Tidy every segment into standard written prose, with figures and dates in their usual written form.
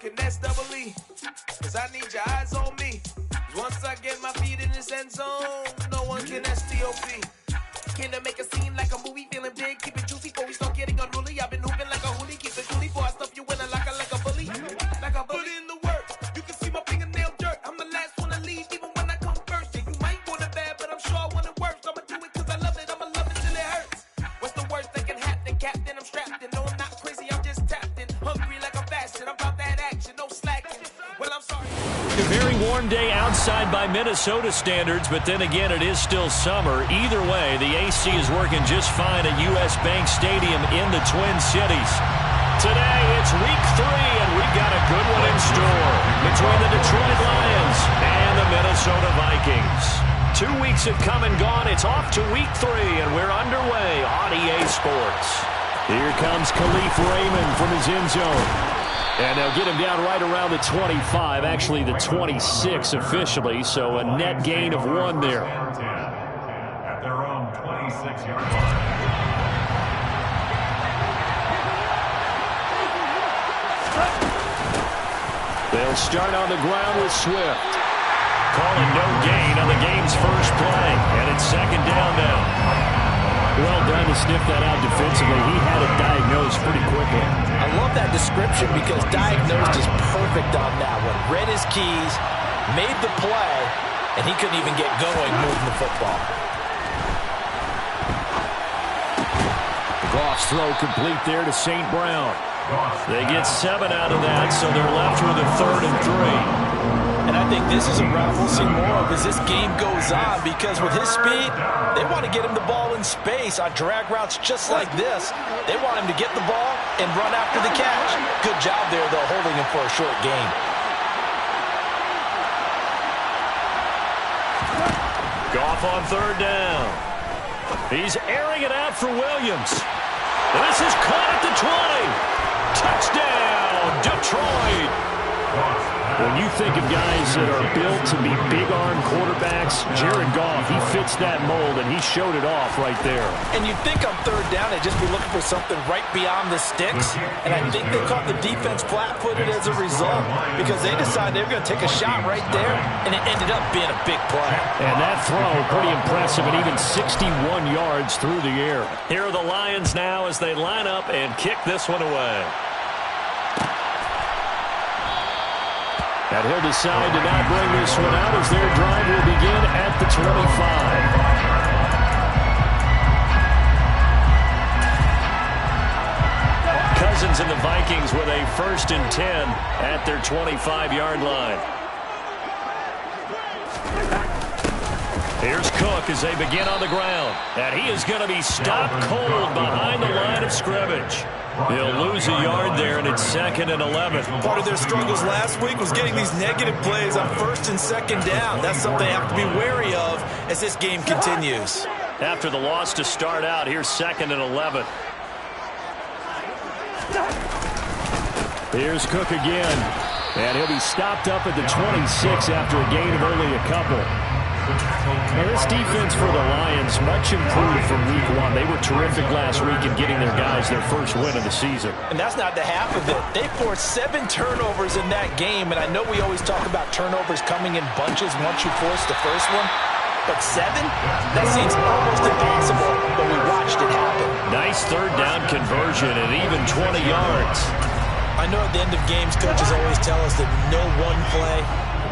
working, that's double E. Cause I need your eyes on me. Once I get my feet in this end zone, no one can STOP. Can I make a scene like a movie, feeling big, keep it juicy before we start getting unruly. I've been hooping like a hoolie, keep it coolie before I stuff you in a locker like a bully. Like a bully in the work, you can see my fingernail dirt. I'm the last one to leave, even when I come first. Yeah, you might want it bad, but I'm sure I want it worse. I'ma do it cause I love it, I'ma love it till it hurts. What's the worst that can happen, Captain? I'm strapped in, no I'm not crazy, I'm just tapped in. Hungry like I'm fasting, I'm about that action, no slacking. Well, I'm sorry. A very warm day outside by Minnesota standards, but then again, it is still summer. Either way, the AC is working just fine at U.S. Bank Stadium in the Twin Cities. Today, it's week 3, and we've got a good one in store between the Detroit Lions and the Minnesota Vikings. 2 weeks have come and gone. It's off to week 3, and we're underway on EA Sports. Here comes Khalif Raymond from his end zone. And they'll get him down right around the 25, actually the 26 officially, so a net gain of 1 there. At their own 26-yard line. They'll start on the ground with Swift. Calling no gain on the game's first play, and it's second down now. Well done to sniff that out defensively. He had it diagnosed pretty quickly. I love that description because diagnosed is perfect on that one. Read his keys, made the play, and he couldn't even get going moving the football. Goff's throw complete there to St. Brown. They get 7 out of that, so they're left with a 3rd and 3. And I think this is a route we'll see more of as this game goes on because with his speed, they want to get him the ball in space on drag routes just like this. They want him to get the ball and run after the catch. Good job there, though, holding him for a short gain. Goff on 3rd down. He's airing it out for Williams. And this is caught at the 20. Touchdown, Detroit. When you think of guys that are built to be big-arm quarterbacks, Jared Goff, he fits that mold, and he showed it off right there. And you think on 3rd down, they'd just be looking for something right beyond the sticks. And I think they caught the defense flat-footed as a result because they decided they were going to take a shot right there, and it ended up being a big play. And that throw, pretty impressive, and even 61 yards through the air. Here are the Lions now as they line up and kick this one away. And he'll decide to not bring this one out as their drive will begin at the 25. Cousins and the Vikings with a 1st and 10 at their 25-yard line. Here's Cook as they begin on the ground. And he is going to be stopped cold behind the line of scrimmage. He'll lose a yard there, and it's 2nd and 11. Part of their struggles last week was getting these negative plays on 1st and 2nd down. That's something they have to be wary of as this game continues. After the loss to start out, here's 2nd and 11. Here's Cook again. And he'll be stopped up at the 26 after a gain of only a couple. Now this defense for the Lions, much improved from week 1. They were terrific last week in getting their guys their first win of the season. And that's not the half of it. They forced 7 turnovers in that game, and I know we always talk about turnovers coming in bunches once you force the first one. But 7? That seems almost impossible, but we watched it happen. Nice 3rd down conversion and even 20 yards. I know at the end of games, coaches always tell us that no one play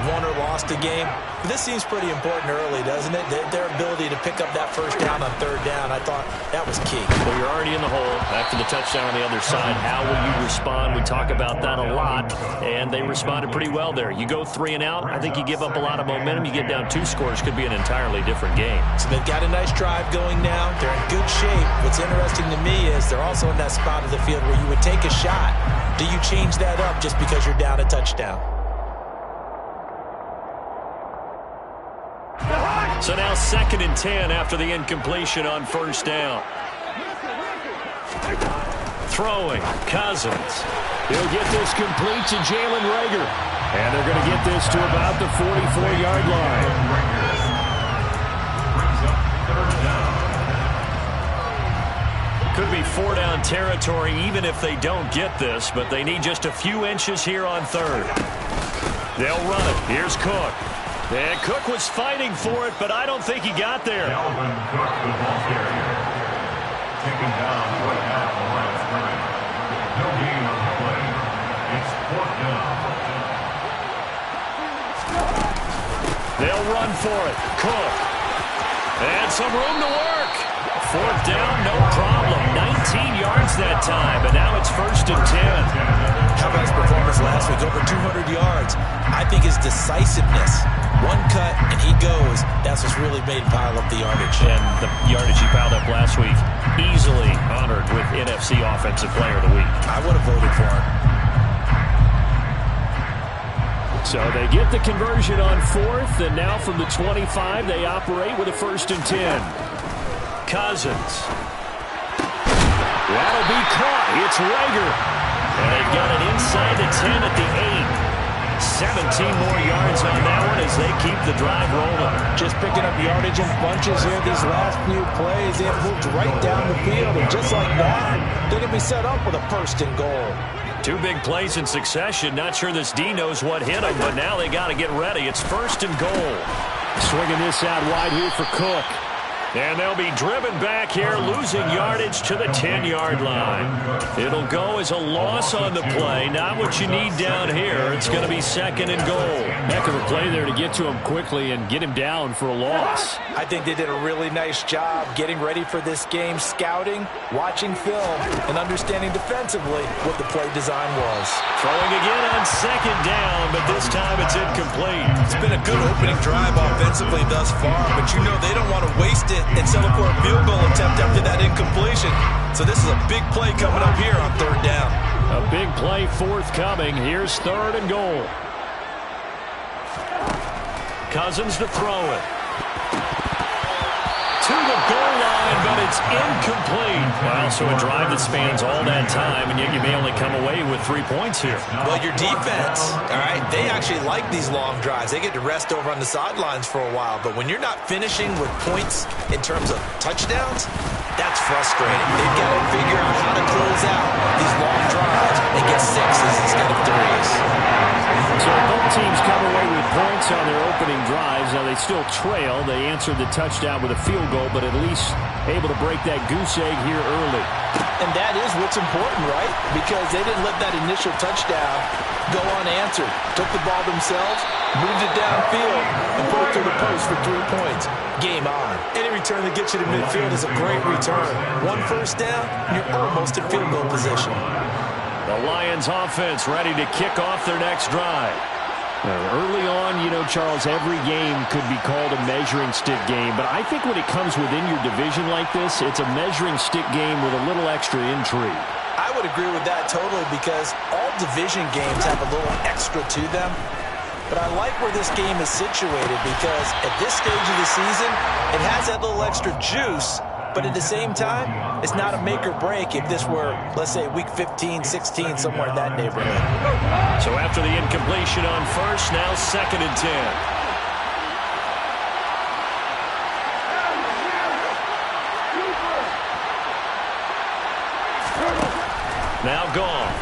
won or lost a game. But this seems pretty important early, doesn't it? Their ability to pick up that 1st down on 3rd down, I thought that was key. Well, you're already in the hole after the touchdown on the other side. How will you respond? We talk about that a lot, and they responded pretty well there. You go 3 and out, I think you give up a lot of momentum. You get down 2 scores, could be an entirely different game. So they've got a nice drive going now. They're in good shape. What's interesting to me is they're also in that spot of the field where you would take a shot. Do you change that up just because you're down a touchdown? So now 2nd and 10 after the incompletion on 1st down. Throwing, Cousins. He'll get this complete to Jalen Reagor. And they're going to get this to about the 44-yard line. Could be 4-down territory even if they don't get this, but they need just a few inches here on third. They'll run it. Here's Cook. And Cook was fighting for it, but I don't think he got there. Calvin Cook, the ball carrier. Taken down at the line of scrimmage. No gain on the play. It's 4th down. They'll run for it. Cook. And some room to work. 4th down, no problem. 19 yards that time, but now it's 1st and 10. How about his performance last week? Over 200 yards. I think his decisiveness. One cut, and he goes. That's what's really made him pile up the yardage. And the yardage he piled up last week, easily honored with NFC Offensive Player of the Week. I would have voted for him. So they get the conversion on 4th, and now from the 25, they operate with a 1st and 10. Cousins. That'll be caught. It's Rager. And they've got it inside the 10 at the 8. 17 more yards on that one as they keep the drive rolling. Just picking up yardage in bunches here these last few plays. They have moved right down the field, and just like that, they're going to be set up with a 1st and goal. 2 big plays in succession. Not sure this D knows what hit him, but now they got to get ready. It's 1st and goal. Swinging this out wide here for Cook. And they'll be driven back here, losing yardage to the 10-yard line. It'll go as a loss on the play. Not what you need down here. It's going to be 2nd and goal. Heck of a play there to get to him quickly and get him down for a loss. I think they did a really nice job getting ready for this game, scouting, watching film, and understanding defensively what the play design was. Throwing again on 2nd down, but this time it's incomplete. It's been a good opening drive offensively thus far, but you know they don't want to waste it and settle for a field goal attempt after that incompletion. So this is a big play coming up here on 3rd down. A big play forthcoming. Here's 3rd and goal. Cousins to throw it. To the goal line, but it's incomplete. Well, so a drive that spans all that time, and yet you may only come away with 3 points here. Well, your defense, all right, they actually like these long drives. They get to rest over on the sidelines for a while, but when you're not finishing with points in terms of touchdowns, that's frustrating. They've got to figure out how to close out these long drives and get 6s instead of 3s. So both teams come away with points on their opening drives. Now they still trail. They answered the touchdown with a field goal, but at least able to break that goose egg here early. And that is what's important, right? Because they didn't let that initial touchdown go unanswered. Took the ball themselves, moved it downfield, and put it through the post for 3 points. Game on. Any return that gets you to midfield is a great return. 1 first down, you're almost in field goal position. The Lions offense ready to kick off their next drive. Early on, you know, Charles, every game could be called a measuring stick game, but I think when it comes within your division like this, it's a measuring stick game with a little extra intrigue. I would agree with that totally because all division games have a little extra to them. But I like where this game is situated because at this stage of the season, it has that little extra juice. But at the same time, it's not a make or break if this were, let's say, week 15, 16, somewhere in that neighborhood. So after the incompletion on 1st, now 2nd and 10. Now gone.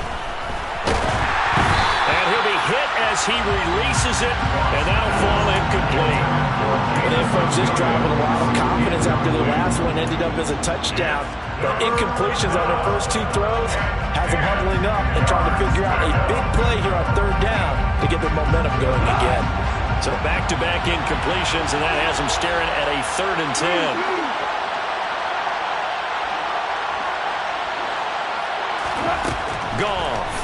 And he'll be hit as he releases it, and that'll fall incomplete. And they approach this drive with a lot of confidence after the last one ended up as a touchdown. But incompletions on their first 2 throws has them huddling up and trying to figure out a big play here on 3rd down to get their momentum going again. So back-to-back incompletions, and that has them staring at a 3rd and 10. Goff.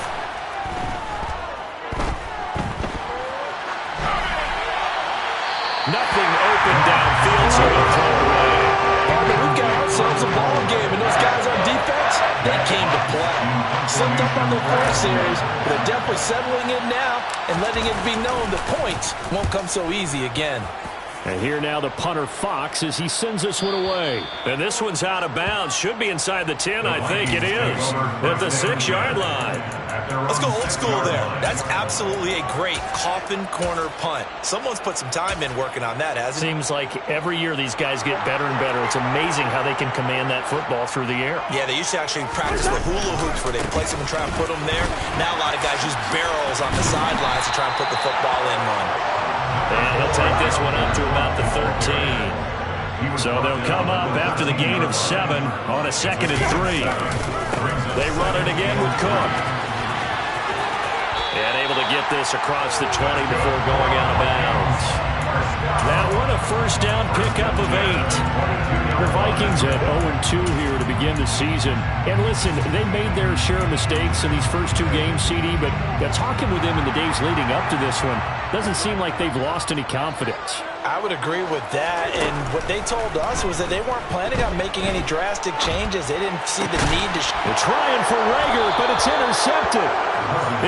Nothing open downfield, so he'll throw away. We've got ourselves a ball game, and those guys on defense, they came to play. Slipped up on their first series, but they're definitely settling in now and letting it be known that points won't come so easy again. And here now the punter Fox as he sends this one away. And this one's out of bounds. Should be inside the 10, I think it is. At the 6-yard line. Let's go old school there. That's absolutely a great coffin corner punt. Someone's put some time in working on that, hasn't it? Seems like every year these guys get better and better. It's amazing how they can command that football through the air. Yeah, they used to actually practice the hula hoops where they place them and try and put them there. Now a lot of guys use barrels on the sidelines to try and put the football in one. And he'll take this one up to about the 13. So they'll come up after the gain of 7 on a 2nd and 3. They run it again with Cook. And able to get this across the 20 before going out of bounds. That one a first down pickup of 8. The Vikings at 0-2 here to begin the season. And listen, they made their share of mistakes in these first 2 games, CD, but talking with them in the days leading up to this one, doesn't seem like they've lost any confidence. I would agree with that, and what they told us was that they weren't planning on making any drastic changes. They didn't see the need to... They're trying for Rager, but it's intercepted.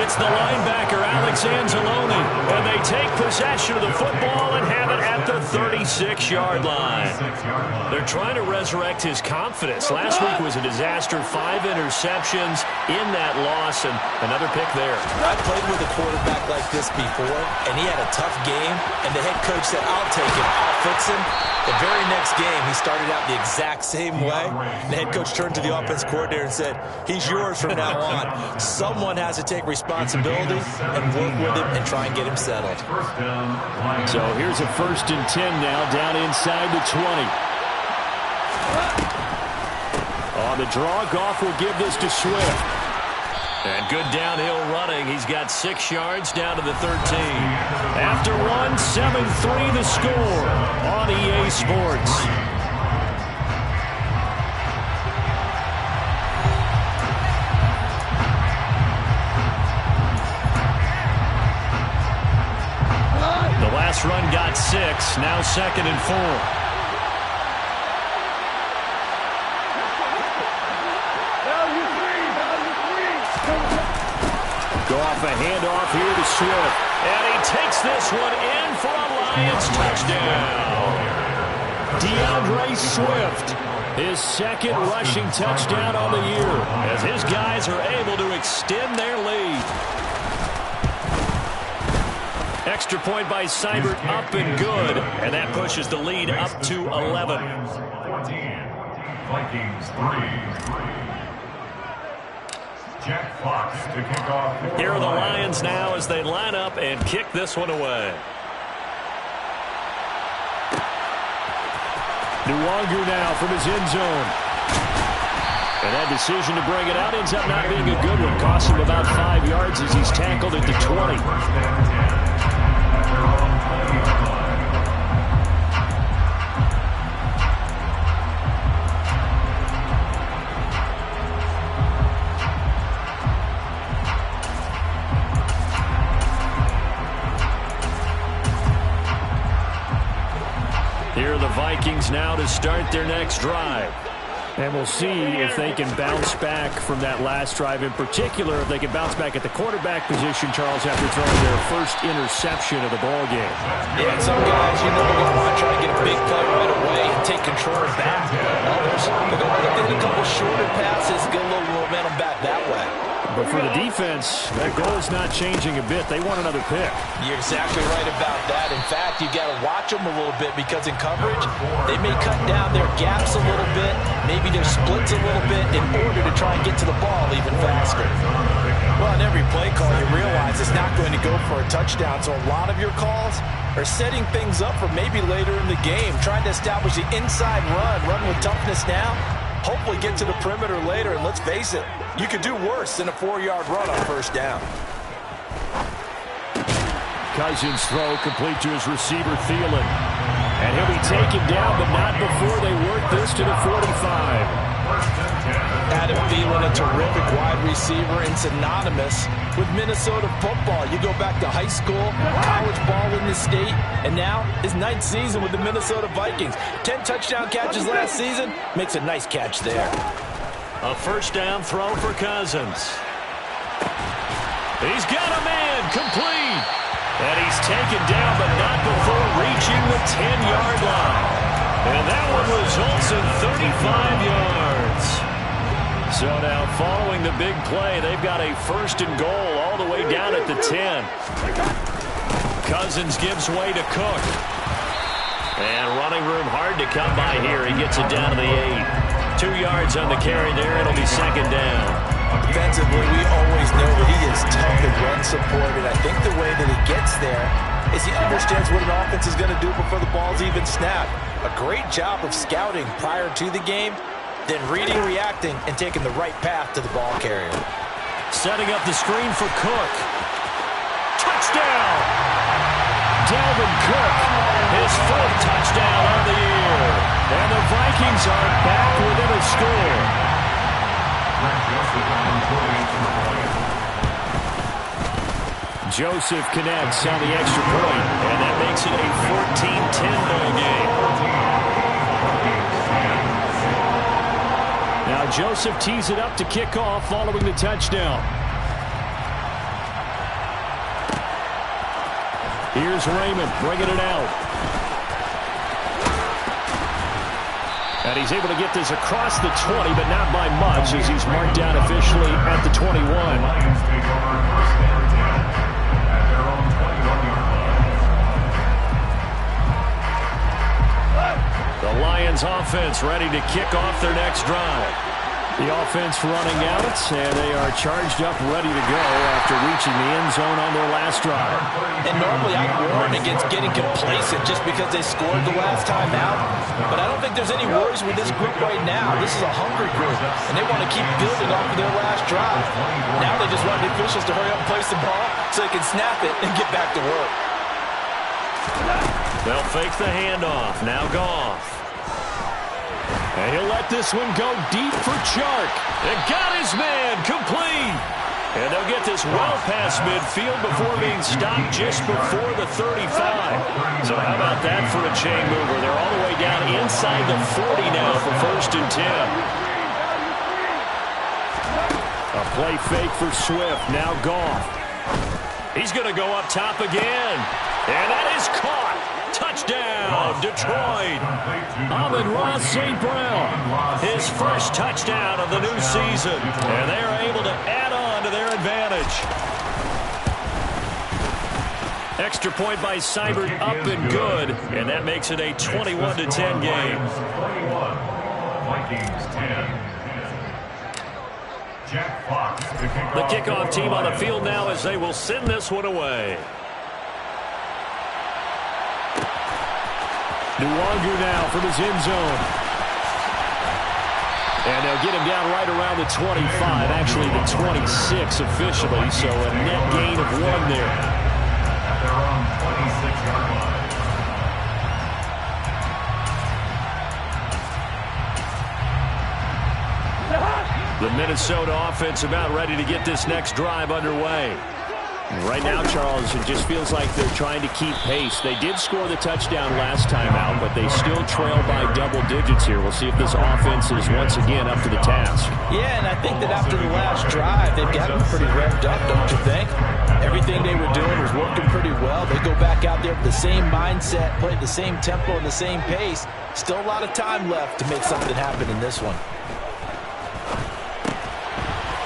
It's the linebacker, Alex Anzalone, and they take possession of the football and have it at the 36-yard line. They're trying to resurrect his confidence. Last week was a disaster, 5 interceptions in that loss, and another pick there. I played with a quarterback like this before, and he had a tough game, and the head coach said, I'll take him, I'll fix him. The very next game, he started out the exact same way. The head coach turned to the offense coordinator and said, he's yours from now on. Someone has to take responsibility and work with him and try and get him settled. So here's a 1st and 10 now, down inside the 20. On the draw, Goff will give this to Swift. And good downhill running. He's got 6 yards down to the 13. After one, 7-3 the score on EA Sports. The last run got 6. Now 2nd and 4. Off a handoff here to Swift. And he takes this one in for a Lions touchdown. DeAndre Swift, his 2nd rushing touchdown on the year, as his guys are able to extend their lead. Extra point by Seibert, up and good. And that pushes the lead up to 11. Vikings 3. Jack Fox to kick off. Here are the Lions now as they line up and kick this one away. Nwangu now from his end zone. And that decision to bring it out ends up not being a good one. Costs him about 5 yards as he's tackled at the 20. Here are the Vikings now to start their next drive. And we'll see if they can bounce back from that last drive. In particular, if they can bounce back at the quarterback position, Charles, after throwing their first interception of the ballgame. Yeah, and some guys, they're going to want to try to get a big play right away and take control back. Others, they're going to look at a couple shorter passes, get a little momentum back that way. But for the defense, that goal is not changing a bit. They want another pick. You're exactly right about that. In fact, you've got to watch them a little bit because in coverage, they may cut down their gaps a little bit, maybe their splits a little bit in order to try and get to the ball even faster. Well, in every play call, you realize it's not going to go for a touchdown, so a lot of your calls are setting things up for maybe later in the game, trying to establish the inside run with toughness now, hopefully get to the perimeter later, and let's face it, you could do worse than a 4-yard run on first down. Cousins' throw complete to his receiver, Thielen. And he'll be taken down, but not before they work this to the 45. Adam Thielen, a terrific wide receiver and synonymous with Minnesota football. You go back to high school, college ball in this state, and now his 9th season with the Minnesota Vikings. 10 touchdown catches last season, makes a nice catch there. A first down throw for Cousins. He's got a man, complete. And he's taken down, but not before reaching the 10-yard line. And that one results in 35 yards. So now following the big play, they've got a 1st and goal all the way down at the 10. Cousins gives way to Cook. And running room hard to come by here. He gets it down to the 8. 2 yards on the carry there. It'll be 2nd down. Offensively, we always know that he is tough and run supported. I think the way that he gets there is he understands what an offense is going to do before the ball's even snapped. A great job of scouting prior to the game, then reading, reacting, and taking the right path to the ball carrier. Setting up the screen for Cook. Touchdown! Dalvin Cook, his 4th touchdown on the year. And the Vikings are back within a score. Joseph connects on the extra point, and that makes it a 14-10 ball game. Now Joseph tees it up to kick off following the touchdown. Here's Raymond bringing it out. And he's able to get this across the 20, but not by much, as he's marked down officially at the 21. The Lions offense ready to kick off their next drive. The offense running out, and they are charged up, ready to go after reaching the end zone on their last drive. And normally I warn against getting complacent just because they scored the last time out. But I don't think there's any worries with this group right now. This is a hungry group, and they want to keep building off of their last drive. Now they just want the officials to hurry up and place the ball so they can snap it and get back to work. They'll fake the handoff. Now Goff. And he'll let this one go deep for Chark. And got his man complete. And they'll get this well past midfield before being stopped just before the 35. So how about that for a chain mover? They're all the way down inside the 40 now for 1st and 10. A play fake for Swift. Now Goff. He's going to go up top again. And that is caught. Touchdown, Detroit. Amon-Ra St. Brown, his 1st touchdown of the new season. And they are able to add on to their advantage. Extra point by Seibert up and good. And that makes it a 21-10 game. Vikings 10. Jack Fox, The kickoff team on the field now as they will send this one away. Nwangu now from his end zone. And they'll get him down right around the 25, actually the 26 officially, so a net gain of 1 there. At their own 26-yard line. The Minnesota offense about ready to get this next drive underway. Right now, Charles, it just feels like they're trying to keep pace. They did score the touchdown last time out, but they still trail by double digits here. We'll see if this offense is once again up to the task. Yeah, and I think that after the last drive, they've got them pretty revved up, don't you think? Everything they were doing was working pretty well. They go back out there with the same mindset, play at the same tempo and the same pace. Still a lot of time left to make something happen in this one.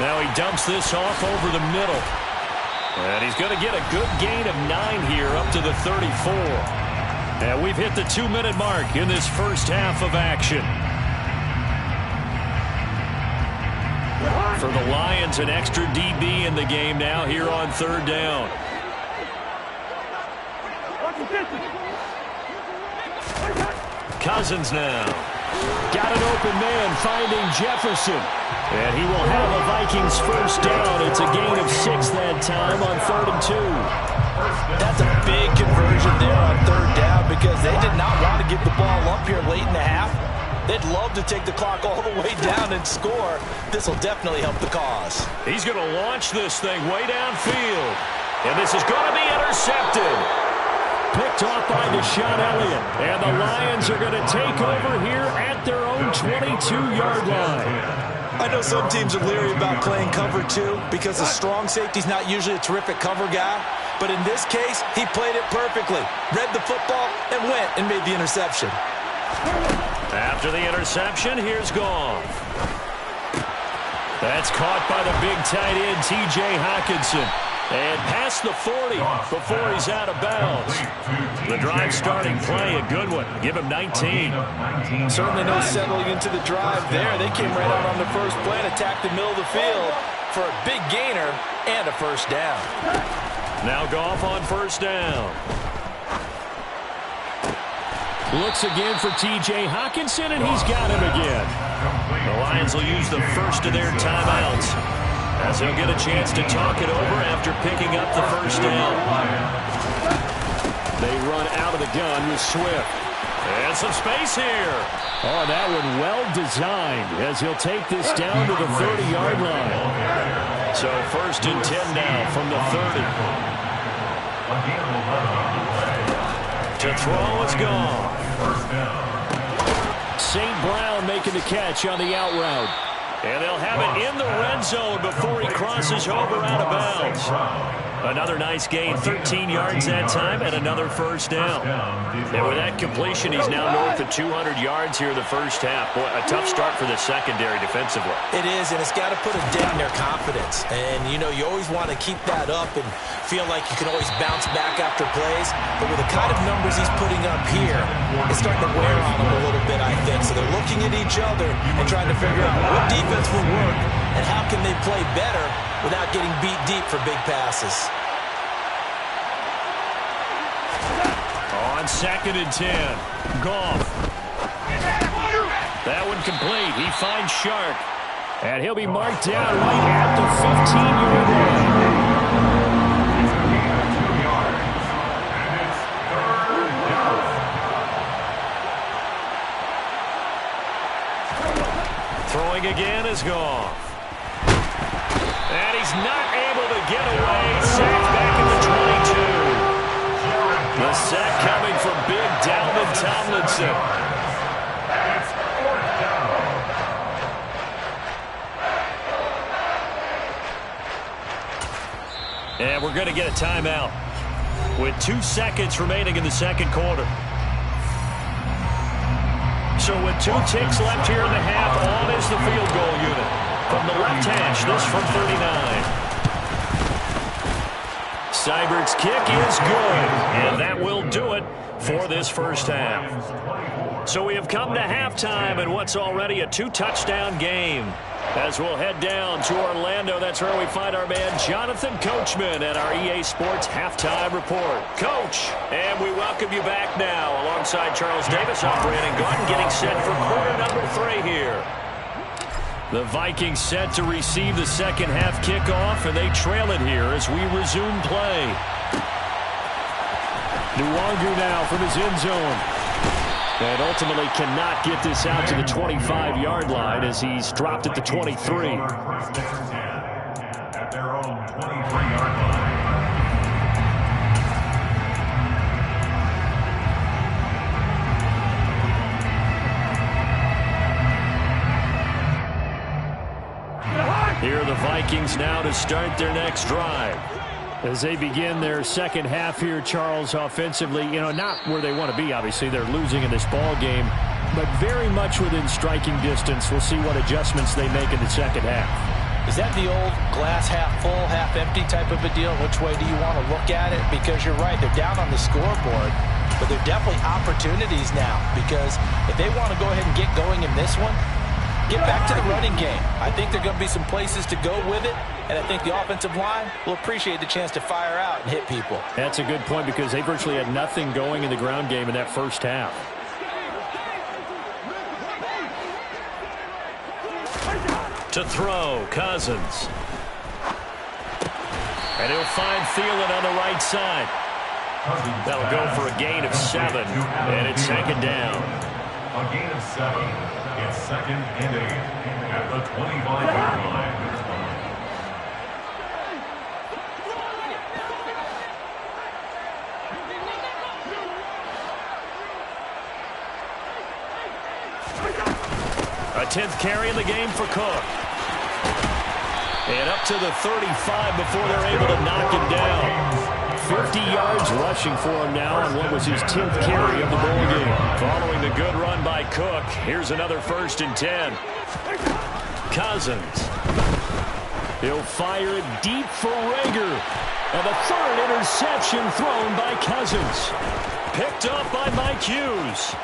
Now he dumps this off over the middle. And he's going to get a good gain of 9 here up to the 34. And we've hit the 2-minute mark in this first half of action. For the Lions, an extra DB in the game now here on 3rd down. Cousins now. Got an open man finding Jefferson. And he will have a Vikings 1st down. It's a gain of 6 that time on 3rd and 2. That's a big conversion there on 3rd down because they did not want to give the ball up here late in the half. They'd love to take the clock all the way down and score. This will definitely help the cause. He's going to launch this thing way downfield. And this is going to be intercepted. Picked off by Deshaun Elliott. And the Lions are going to take over here at their own 22-yard line. I know some teams are leery about playing cover 2 because the strong safety's not usually a terrific cover guy. But in this case, he played it perfectly. Read the football and went and made the interception. After the interception, here's Goff. That's caught by the big tight end, T.J. Hockenson. And past the 40 before he's out of bounds. The drive starting play, a good one. Give him 19. Certainly no settling into the drive there. They came right out on the first play and attacked the middle of the field for a big gainer and a first down. Now Goff on first down. Looks again for T.J. Hockenson, and he's got him again. The Lions will use the first of their timeouts, as he'll get a chance to talk it over after picking up the first down. They run out of the gun with Swift. And some space here. Oh, that one well designed, as he'll take this down to the 30-yard line. So first and 10 now from the 30. To throw is gone. St. Brown making the catch on the out route. And they'll have it in the red zone before he crosses over out of bounds. Another nice gain, 13 yards that time, and another first down. And with that completion, he's now north of 200 yards here in the first half. Boy, a tough start for the secondary defensively. It is, and it's got to put a dent in their confidence. And, you know, you always want to keep that up and feel like you can always bounce back after plays. But with the kind of numbers he's putting up here, it's starting to wear on them a little bit, I think. So they're looking at each other and trying to figure out what defense will work and how can they play better without getting beat deep for big passes. On second and 10, Goff. That one complete. He finds Shark. And he'll be marked down right at the 15-yard line. Throwing again is Goff. And he's not able to get away. Sacked back at the 22. The sack coming from big Dalvin Tomlinson. And we're going to get a timeout with 2 seconds remaining in the second quarter. So with 2 ticks left here in the half, on is the field goal unit. From the left hash, this from 39. Seibert's kick is good, and that will do it for this first half. So we have come to halftime in what's already a 2-touchdown game. As we'll head down to Orlando, that's where we find our man Jonathan Coachman at our EA Sports Halftime Report. Coach, and we welcome you back now alongside Charles Davis. I'm Brandon Gordon getting set for quarter number 3 here. The Vikings set to receive the second half kickoff, and they trail it here as we resume play. Nwangu now from his end zone. And ultimately cannot get this out to the 25-yard line as he's dropped at the 23. At their own 23-yard line. Here are the Vikings now to start their next drive. As they begin their second half here, Charles, offensively, you know, not where they want to be, obviously. They're losing in this ball game, but very much within striking distance. We'll see what adjustments they make in the second half. Is that the old glass half full, half empty type of a deal? Which way do you want to look at it? Because you're right, they're down on the scoreboard, but they're definitely opportunities now, because if they want to go ahead and get going in this one, get back to the running game. I think there are going to be some places to go with it, and I think the offensive line will appreciate the chance to fire out and hit people. That's a good point because they virtually had nothing going in the ground game in that first half. To throw, Cousins. And he'll find Thielen on the right side. That'll go for a gain of 7, and it's second down. A gain of 7. It's second and 8 at the 25-yard line. A 10th carry in the game for Cook. And up to the 35 before they're able to knock him down. 50 yards rushing for him now on what was his 10th carry of the ball game. Following the good run by Cook, here's another 1st and 10. Cousins. He'll fire it deep for Rager. And the third interception thrown by Cousins. Picked up by Mike Hughes.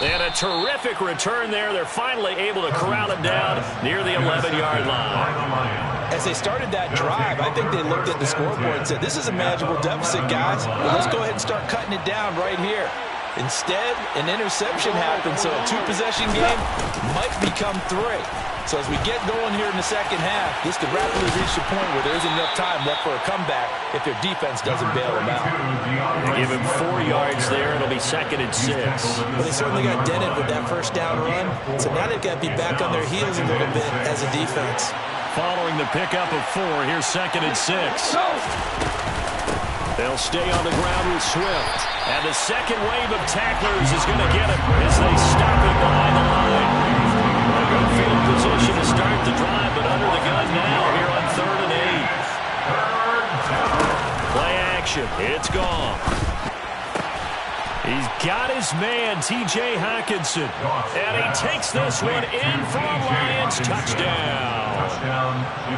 And a terrific return there. They're finally able to corral him down near the 11-yard line. As they started that drive, I think they looked at the scoreboard and said, this is a manageable deficit, guys. Well, let's go ahead and start cutting it down right here. Instead, an interception happened, so a two-possession game might become three. So as we get going here in the second half, this could rapidly reach the point where there isn't enough time left for a comeback if their defense doesn't bail them out. They give him 4 yards there. It'll be 2nd and 6. Well, they certainly got dented with that first down run, so now they've got to be back on their heels a little bit as a defense. Following the pickup of 4, here's 2nd and 6. They'll stay on the ground with Swift. And the second wave of tacklers is going to get him as they stop him behind the line. A good field position to start the drive, but under the gun now here on 3rd and 8. Play action. It's gone. He's got his man, T.J. Hockenson. And he takes this one in for a Lions touchdown.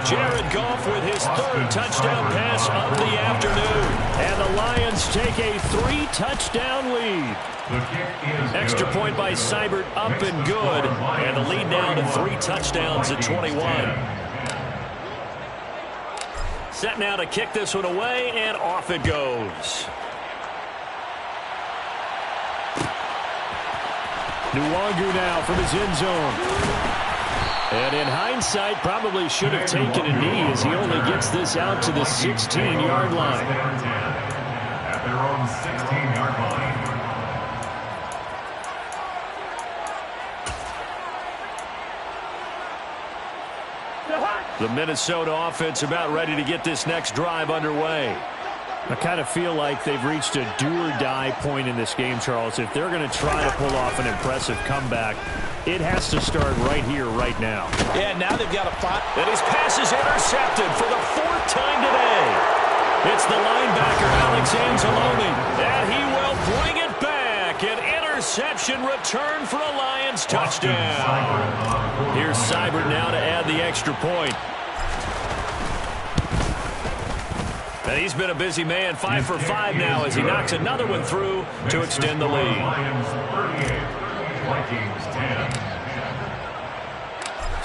Jared Goff with his 3rd touchdown pass of the afternoon. And the Lions take a 3-touchdown lead. Extra point by Seibert up and good. And the lead now to 3 touchdowns at 21. Set now to kick this one away, and off it goes. Nwangu now from his end zone. And in hindsight, probably should have taken a knee as he only gets this out to the 16-yard line. At their own 16-yard line. The Minnesota offense about ready to get this next drive underway. I kind of feel like they've reached a do-or-die point in this game, Charles. If they're going to try to pull off an impressive comeback, it has to start right here, right now. Yeah, now they've got a fight. And his pass is intercepted for the 4th time today. It's the linebacker, Alex Anzalone, and he will bring it back. An interception return for a Lions touchdown. Here's Seibert now to add the extra point. And he's been a busy man, 5 for 5 now as he knocks another one through to extend the lead. Lions 38, Vikings 10.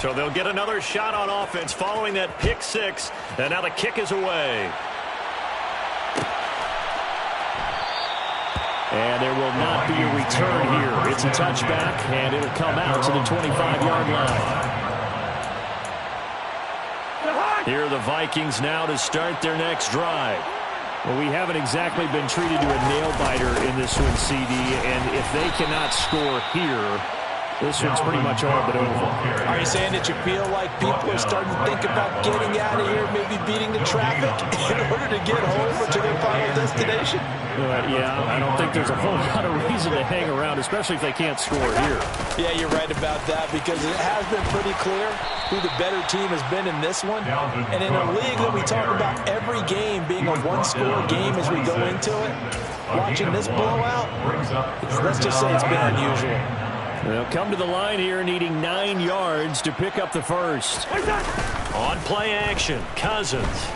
So they'll get another shot on offense following that pick 6, and now the kick is away. And there will not be a return here. It's a touchback, and it'll come out to the 25-yard line. Here are the Vikings now to start their next drive. Well, we haven't exactly been treated to a nail-biter in this one, CD, and if they cannot score here, this one's pretty much all but over. Are you saying that you feel like people are starting to think about getting out of here, maybe beating the traffic in order to get home or to their final destination? Yeah, I don't think there's a whole lot of reason to hang around, especially if they can't score here. Yeah, you're right about that because it has been pretty clear who the better team has been in this one. And in a league that we talk about every game being a one-score game as we go into it, watching this blowout, let's just say it's been unusual. They'll come to the line here needing 9 yards to pick up the first. On play action, Cousins.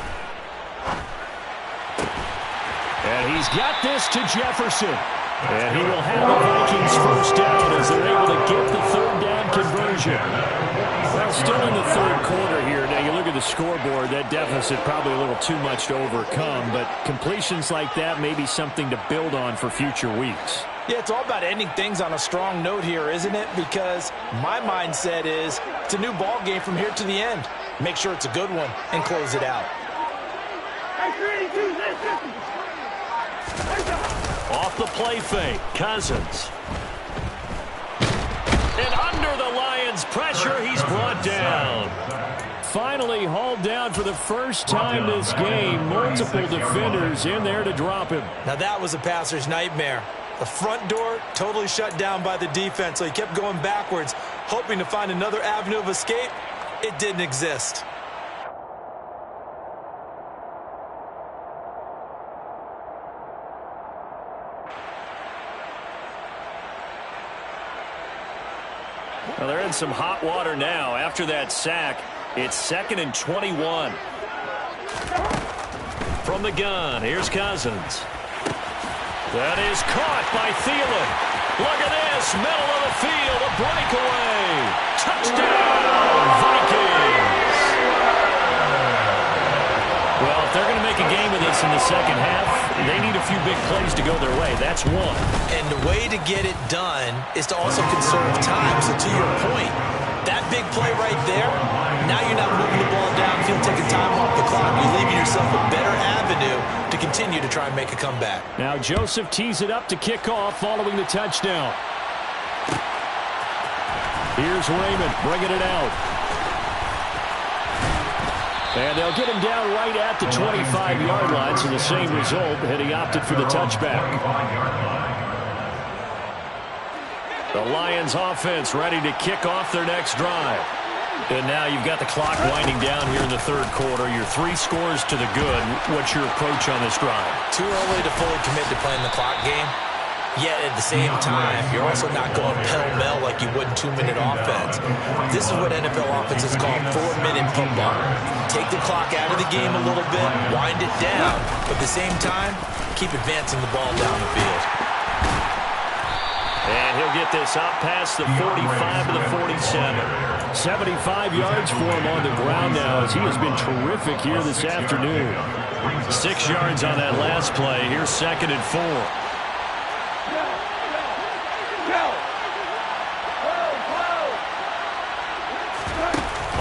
And he's got this to Jefferson. And he will have the Vikings first down as they're able to get the 3rd down conversion. Well, still in the 3rd quarter here. Now, you look at the scoreboard, that deficit probably a little too much to overcome, but completions like that may be something to build on for future weeks. Yeah, it's all about ending things on a strong note here, isn't it? Because my mindset is it's a new ball game from here to the end. Make sure it's a good one and close it out. Off the play fake, Cousins. And under the Lions' pressure, he's brought down. Finally hauled down for the first time this game. Multiple defenders in there to drop him. Now that was a passer's nightmare. The front door totally shut down by the defense, so he kept going backwards, hoping to find another avenue of escape. It didn't exist. Well, they're in some hot water now. After that sack, it's 2nd and 21. From the gun, here's Cousins. That is caught by Thielen. Look at this, middle of the field, a breakaway. Touchdown, Vikings. Well, if they're going to make a game of this in the second half, they need a few big plays to go their way. That's one. And the way to get it done is to also conserve time. So to your point, that big play right there, now you're not moving the ball downfield, taking time off the clock. You're leaving yourself a better avenue to continue to try and make a comeback. Now Joseph tees it up to kick off following the touchdown. Here's Raymond bringing it out. And they'll get him down right at the 25-yard line, so the same result, and he opted for the touchback. The Lions offense ready to kick off their next drive. And now you've got the clock winding down here in the third quarter. You're 3 scores to the good. What's your approach on this drive? Too early to fully commit to playing the clock game. Yet at the same time, you're also not going pell-mell like you would in 2-minute offense. This is what NFL offenses call 4-minute football. Take the clock out of the game a little bit, wind it down, but at the same time, keep advancing the ball down the field. And he'll get this out past the 45 to the 47. 75 yards for him on the ground now as he has been terrific here this afternoon. 6 yards on that last play. Here's 2nd and 4.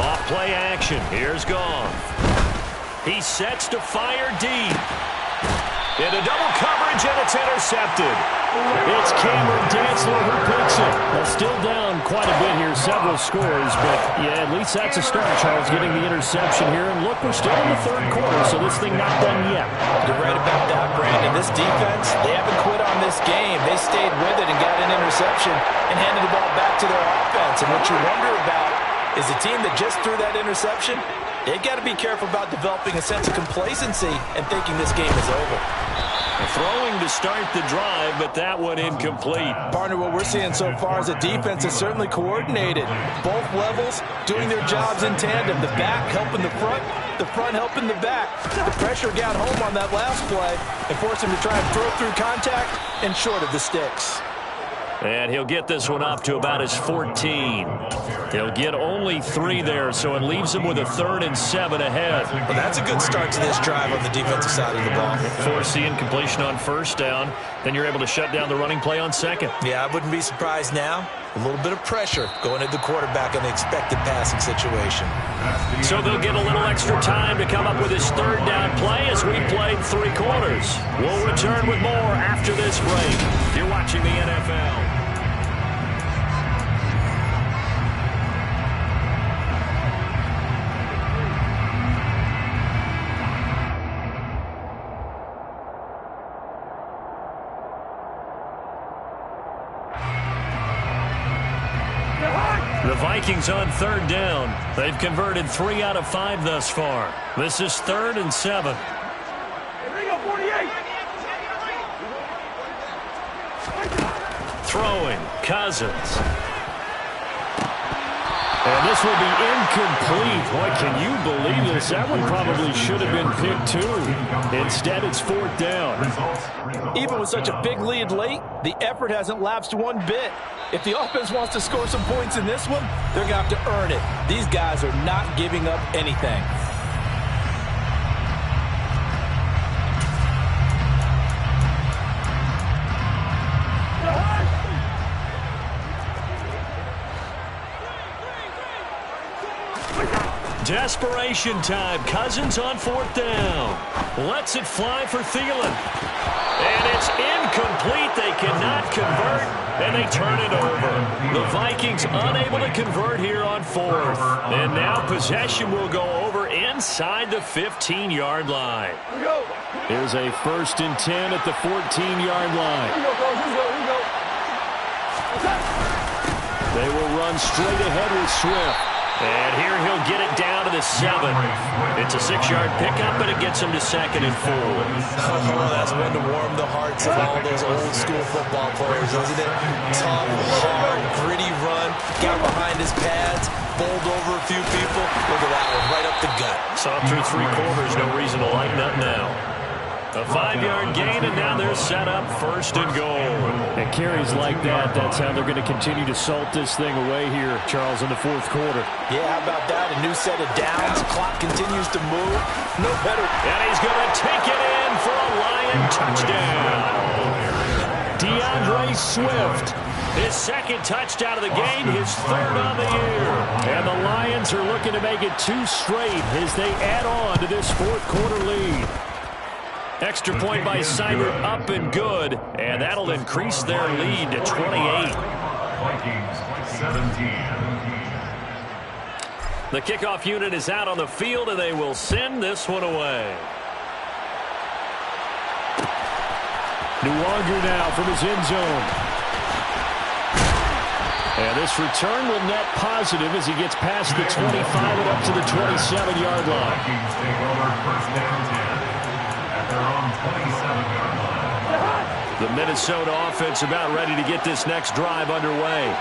Off-play action. Here's Goff. He sets to fire deep. Into double coverage, and it's intercepted. It's Cameron Dantzler who picks it. Well, still down quite a bit here, several scores, but yeah, at least that's a start, Charles, getting the interception here. And look, we're still in the third quarter, so this thing not done yet. You're right about that, Brandon. This defense, they haven't quit on this game. They stayed with it and got an interception and handed the ball back to their offense. And what you wonder about is a team that just threw that interception, they've got to be careful about developing a sense of complacency and thinking this game is over. Throwing to start the drive, but that one incomplete. Partner, what we're seeing so far is a defense is certainly coordinated. Both levels doing their jobs in tandem. The back helping the front helping the back. The pressure got home on that last play and forced him to try and throw through contact and short of the sticks. And he'll get this one up to about his 14. He'll get only 3 there, so it leaves him with a 3rd and 7 ahead. Well, that's a good start to this drive on the defensive side of the ball. Force the incompletion on first down. Then you're able to shut down the running play on second. Yeah, I wouldn't be surprised now. A little bit of pressure going at the quarterback in the expected passing situation. So they'll get a little extra time to come up with his 3rd down play as we played 3 quarters. We'll return with more after this break. You're watching the NFL. The Vikings on 3rd down. They've converted 3 out of 5 thus far. This is 3rd and 7. Throwing, Cousins. And this will be incomplete. Boy, can you believe this? That one probably should have been picked too. Instead, it's 4th down. Even with such a big lead late, the effort hasn't lapsed one bit. If the offense wants to score some points in this one, they're going to have to earn it. These guys are not giving up anything. Desperation time. Cousins on 4th down. Lets it fly for Thielen. And it's incomplete. They cannot convert, and they turn it over. The Vikings unable to convert here on 4th. And now possession will go over inside the 15-yard line. Here's a 1st and 10 at the 14-yard line. They will run straight ahead with Swift. And here he'll get it down to the 7. It's a 6-yard pickup, but it gets him to 2nd and 4. Oh, that's one to warm the hearts of all those old-school football players, isn't it? Tough, hard, gritty run, got behind his pads, bowled over a few people. Look at that one, right up the gut. Saw through 3 quarters, no reason to lighten up now. A 5-yard gain, and now they're set up 1st and goal. And carries like that, that's how they're going to continue to salt this thing away here, Charles, in the 4th quarter. Yeah, how about that? A new set of downs. Clock continues to move. No better. And he's going to take it in for a Lion touchdown. DeAndre Swift. His 2nd touchdown of the game, his 3rd on the year. And the Lions are looking to make it 2 straight as they add on to this 4th quarter lead. Extra point by Seibert, up and good, and that'll increase their lead to 28. Vikings 17. The kickoff unit is out on the field, and they will send this one away. Nuwanger now from his end zone. And this return will net positive as he gets past the 25 and up to the 27-yard line. Vikings take over 1st down 10 at their own 27-yard line. The Minnesota offense about ready to get this next drive underway.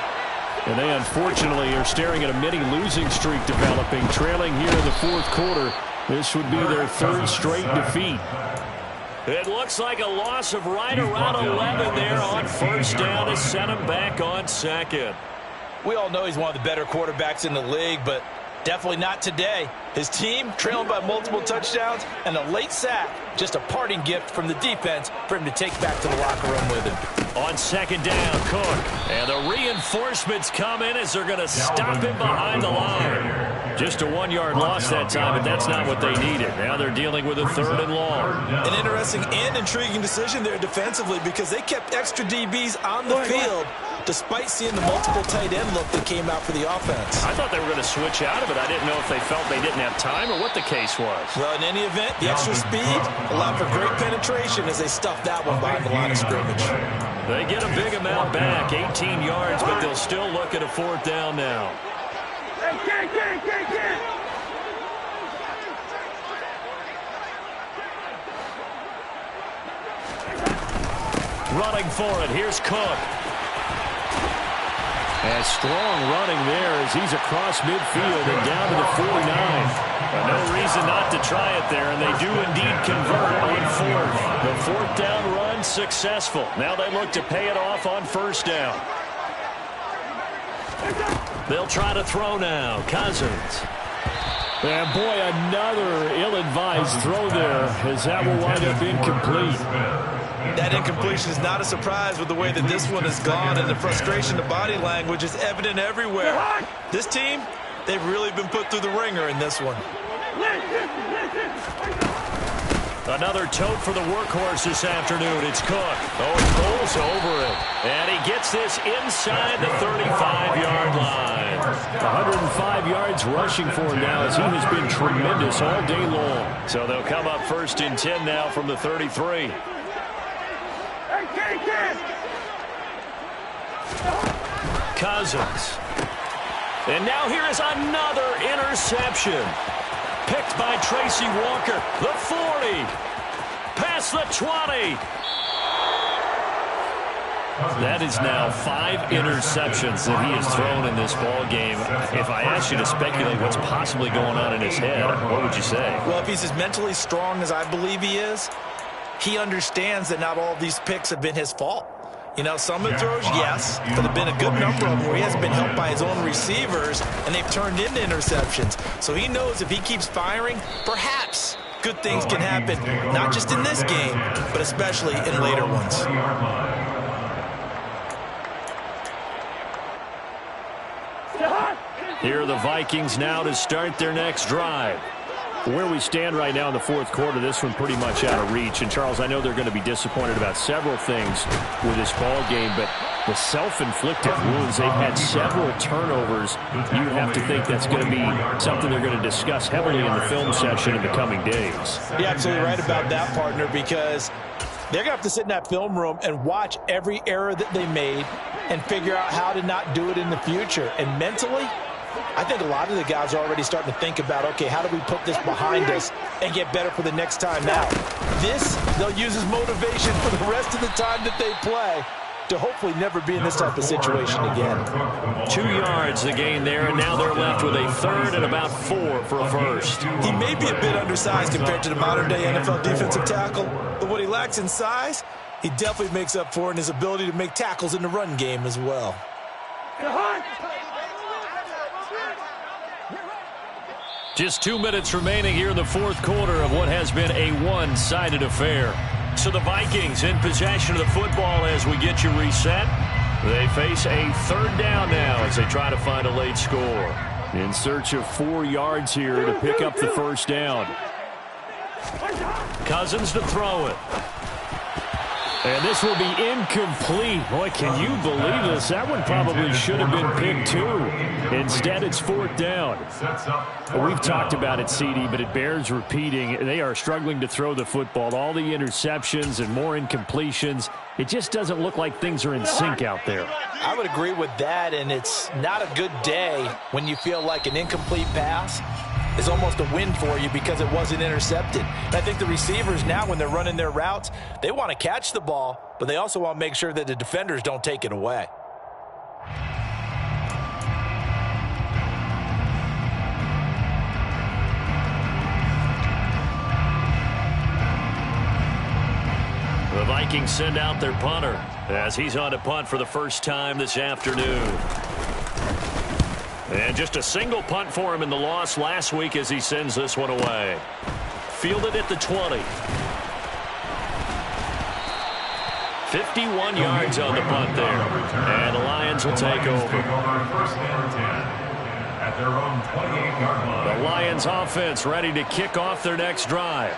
And they unfortunately are staring at a mini losing streak developing, trailing here in the 4th quarter. This would be their 3rd straight defeat. It looks like a loss of right around 11 there on 1st down to set him back on 2nd. We all know he's one of the better quarterbacks in the league, but definitely not today. His team trailing by multiple touchdowns and a late sack. Just a parting gift from the defense for him to take back to the locker room with him. On 2nd down, Cook. And the reinforcements come in as they're going to stop him behind the line. Just a 1-yard loss that time, but that's not what they needed. Now they're dealing with a 3rd and long. An interesting and intriguing decision there defensively because they kept extra DBs on the field despite seeing the multiple tight end look that came out for the offense. I thought they were going to switch out of it. I didn't know if they felt they didn't have time or what the case was. Well, in any event, the extra speed allowed for great penetration as they stuffed that one behind the line of scrimmage. They get a big amount back, 18 yards, but they'll still look at a 4th down now. Running for it, here's Cook. And strong running there as he's across midfield and down to the 49. But no reason not to try it there, and they do indeed convert on 4th. The 4th down run successful. Now they look to pay it off on 1st down. They'll try to throw now. Cousins. And boy, another ill-advised throw there as that will wind up incomplete. That incompletion is not a surprise with the way that this one has gone, and the frustration, the body language is evident everywhere. This team, they've really been put through the ringer in this one. Another tote for the workhorse this afternoon. It's Cook. Oh, he rolls over it. And he gets this inside the 35-yard line. 105 yards rushing for him now as he has been tremendous all day long. So they'll come up 1st and 10 now from the 33. Cousins. And now here is another interception. Picked by Tracy Walker. The 40. Past the 20. That is now 5 interceptions that he has thrown in this ball game. If I asked you to speculate what's possibly going on in his head, what would you say? Well, if he's as mentally strong as I believe he is, he understands that not all of these picks have been his fault. You know, some of the throws, yes, but there have been a good number of them where he hasn't been helped by his own receivers, and they've turned into interceptions. So he knows if he keeps firing, perhaps good things can happen, not just in this game, but especially in later ones. Here are the Vikings now to start their next drive. Where we stand right now in the 4th quarter, this one pretty much out of reach. And, Charles, I know they're going to be disappointed about several things with this ball game, but the self-inflicted wounds, they've had several turnovers. You have to think that's going to be something they're going to discuss heavily in the film session in the coming days. You're absolutely right about that, partner, because they're going to have to sit in that film room and watch every error that they made and figure out how to not do it in the future. And mentally, I think a lot of the guys are already starting to think about, okay, how do we put this behind us and get better for the next time out? This, they'll use as motivation for the rest of the time that they play to hopefully never be in this type of situation again. 2 yards the gain there, and now they're left with a third and about 4 for a first. He may be a bit undersized compared to the modern-day NFL defensive tackle, but what he lacks in size, he definitely makes up for in his ability to make tackles in the run game as well. Just 2 minutes remaining here in the fourth quarter of what has been a one-sided affair. So the Vikings in possession of the football as we get you reset. They face a third down now as they try to find a late score. In search of 4 yards here to pick up the first down. Cousins to throw it. And this will be incomplete. Boy, can you believe this? That one probably should have been picked too. Instead, it's fourth down. We've talked about it, CD, but it bears repeating. They are struggling to throw the football. All the interceptions and more incompletions. It just doesn't look like things are in sync out there. I would agree with that, and it's not a good day when you feel like an incomplete pass is almost a win for you because it wasn't intercepted. And I think the receivers now, when they're running their routes, they want to catch the ball, but they also want to make sure that the defenders don't take it away. The Vikings send out their punter as he's on to punt for the first time this afternoon. And just a single punt for him in the loss last week as he sends this one away. Fielded at the 20. 51 yards on the punt there. And the Lions will take over. At their own 28-yard line. The Lions offense ready to kick off their next drive.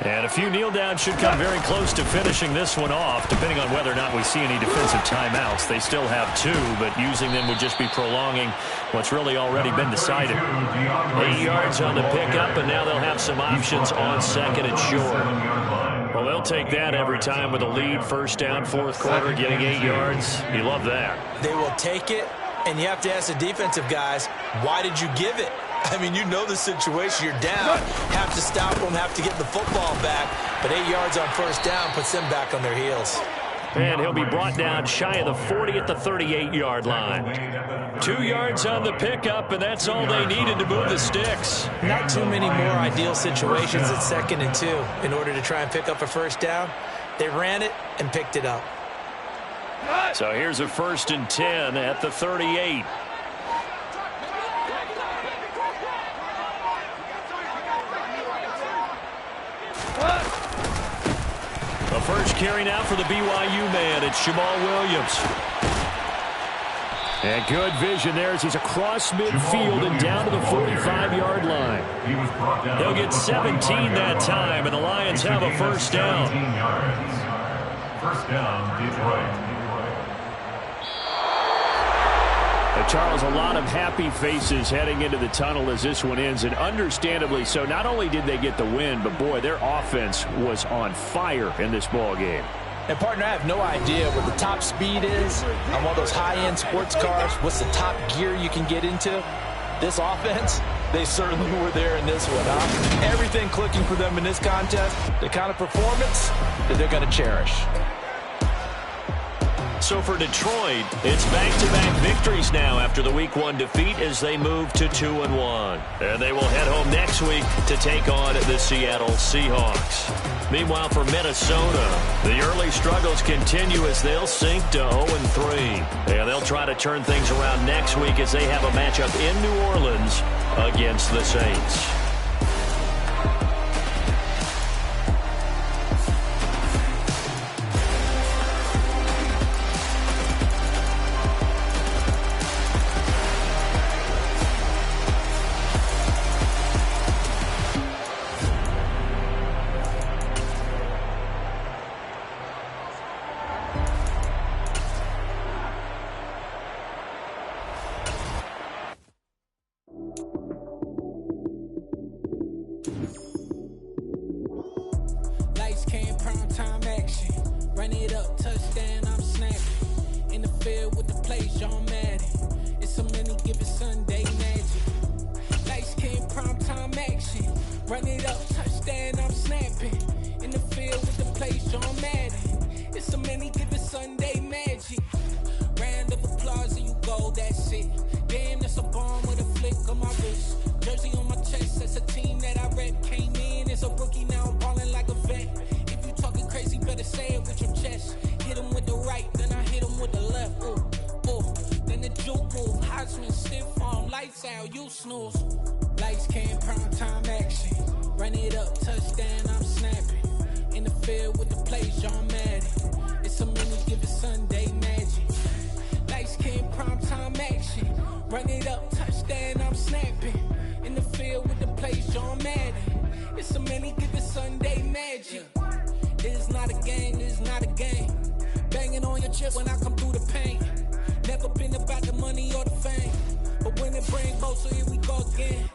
And a few kneel downs should come very close to finishing this one off, depending on whether or not we see any defensive timeouts. They still have 2, but using them would just be prolonging what's really already been decided. 8 yards on the pickup, and now they'll have some options on second and short. Well, they'll take that every time with a lead, first down, fourth quarter, getting 8 yards. You love that. They will take it, and you have to ask the defensive guys, why did you give it? I mean, you know the situation. You're down. Have to stop them, have to get the football back. But 8 yards on first down puts them back on their heels. And he'll be brought down shy of the 40 at the 38-yard line. 2 yards on the pickup, and that's all they needed to move the sticks. Not too many more ideal situations at 2nd and 2 in order to try and pick up a first down. They ran it and picked it up. So here's a 1st and 10 at the 38. The first carry now for the BYU man. It's Jamal Williams. And good vision there as he's across midfield and down to the 45-yard line. He'll get 17 that time, and the Lions have a first down. First down, Detroit. Charles, a lot of happy faces heading into the tunnel as this one ends, and understandably so. Not only did they get the win, but boy, their offense was on fire in this ball game. And partner, I have no idea what the top speed is on one of those high-end sports cars. What's the top gear you can get into? This offense, they certainly were there in this one, huh? Everything clicking for them in this contest, the kind of performance that they're going to cherish. So for Detroit, it's back-to-back victories now after the Week 1 defeat as they move to 2-1. And they will head home next week to take on the Seattle Seahawks. Meanwhile, for Minnesota, the early struggles continue as they'll sink to 0-3. And they'll try to turn things around next week as they have a matchup in New Orleans against the Saints. Sunday night. Run it up, touchdown, I'm snapping. In the field with the place, John Madden. It's a many given Sunday magic. Round of applause and you go, that's it. Damn, that's a bomb with a flick on my wrist. Jersey on my chest, that's a team that I rep. Came in as a rookie, now I'm ballin' like a vet. If you talking crazy, better say it with your chest. Hit him with the right, then I hit him with the left. Ooh, ooh. Then the juke move, Heisman, stiff arm, lights out, you snooze. Lights came, prime time action. Run it up, touchdown, I'm snapping. In the field with the plays, John Madden. It's a mini given Sunday magic. Lights came, prime time action. Run it up, touchdown, I'm snapping. In the field with the plays, John Madden. It's a mini given Sunday magic. It's not a game, it's not a game. Banging on your chest when I come through the pain. Never been about the money or the fame. But when it bring both, so here we go again.